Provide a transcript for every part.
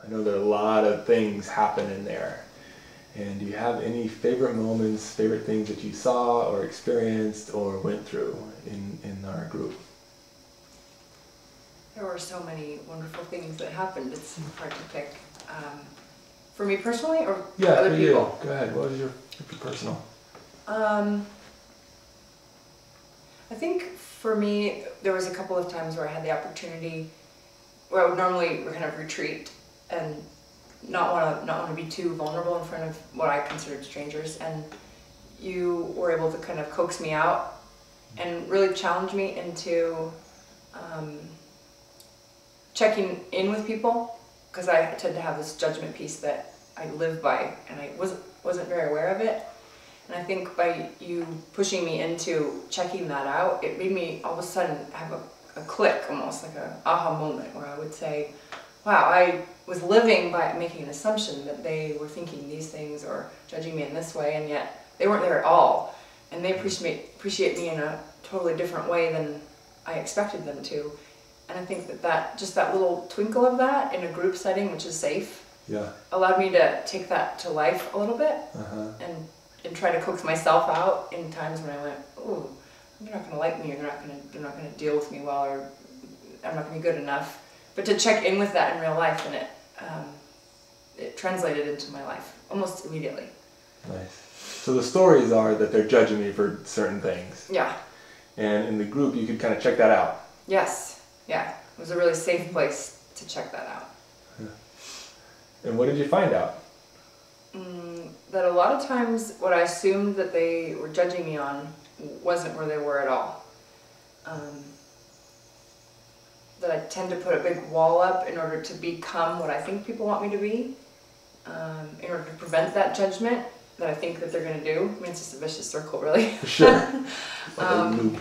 I know there are a lot of things happen in there. And do you have any favorite moments, favorite things that you saw or experienced or went through in our group? There were so many wonderful things that happened. It's hard to pick. For me personally, or yeah, other for people? You. Go ahead. What was your personal? I think for me, there was a couple of times where I had the opportunity, where I would normally kind of retreat and not want to be too vulnerable in front of what I considered strangers, and you were able to kind of coax me out and really challenge me into checking in with people, because I tend to have this judgment piece that I live by, and I wasn't very aware of it. And I think by you pushing me into checking that out, it made me all of a sudden have a click, almost like an aha moment, where I would say, wow, I was living by making an assumption that they were thinking these things or judging me in this way, and yet they weren't there at all. And they appreciate me in a totally different way than I expected them to. And I think that just that little twinkle of that in a group setting, which is safe, allowed me to take that to life a little bit, and try to coax myself out in times when I went, ooh, they're not going to like me, or they're not going to deal with me well, or I'm not going to be good enough. But to check in with that in real life, and it translated into my life almost immediately. Nice. So the stories are that they're judging me for certain things. Yeah. And in the group, you could kind of check that out. Yes. Yeah. It was a really safe place to check that out. Yeah. And what did you find out? That a lot of times what I assumed that they were judging me on wasn't where they were at all. That I tend to put a big wall up in order to become what I think people want me to be, in order to prevent that judgment that I think that they're going to do. I mean, it's just a vicious circle, really. For sure. Like a loop.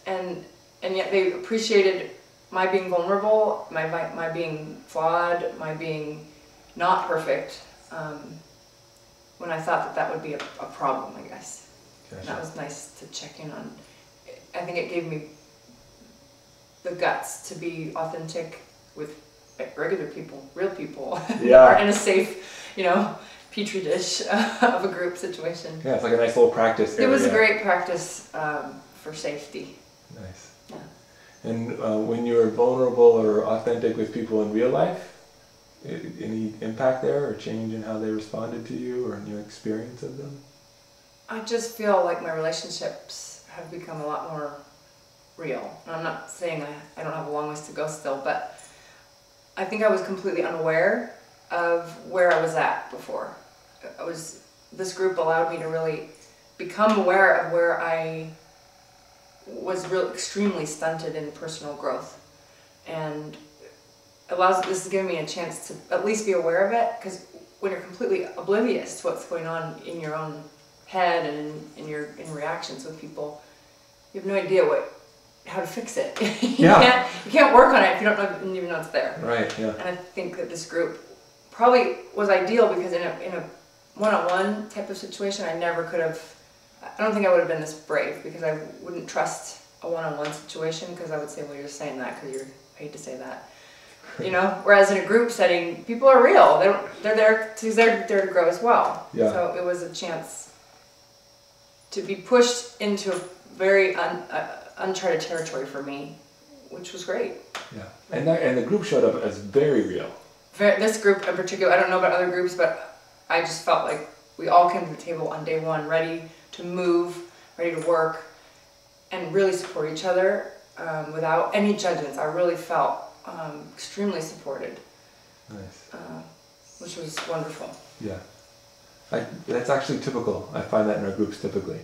And yet they appreciated my being vulnerable, my being flawed, my being not perfect, when I thought that would be a problem, I guess. Gotcha. And that was nice to check in on. I think it gave me the guts to be authentic with regular people, real people, yeah. in a safe, petri dish of a group situation. Yeah, it's like a nice little practice area. It was a great practice for safety. Nice. Yeah. And when you're vulnerable or authentic with people in real life, any impact there or change in how they responded to you or in your experience of them? I just feel like my relationships have become a lot more real. And I'm not saying I don't have a long ways to go still, but I think I was completely unaware of where I was at before. This group allowed me to really become aware of where I was extremely stunted in personal growth. And this is giving me a chance to at least be aware of it, because when you're completely oblivious to what's going on in your own head and in reactions with people, you have no idea how to fix it. You can't work on it if you don't even know it's there. Right. Yeah. And I think that this group probably was ideal, because in a one-on-one type of situation, I never could have. I don't think I would have been this brave, because I wouldn't trust a one-on-one situation, because I would say, well, you're just saying that because you're paid to say that. Whereas in a group setting, people are real. They're there to grow as well. Yeah. So it was a chance to be pushed into a very uncharted territory for me, which was great. Yeah. And the group showed up as very real. This group in particular, I don't know about other groups, but I just felt like we all came to the table on day one, ready to move, ready to work, and really support each other without any judgments. I really felt extremely supported. Nice. Which was wonderful. Yeah. That's actually typical. I find that in our groups typically.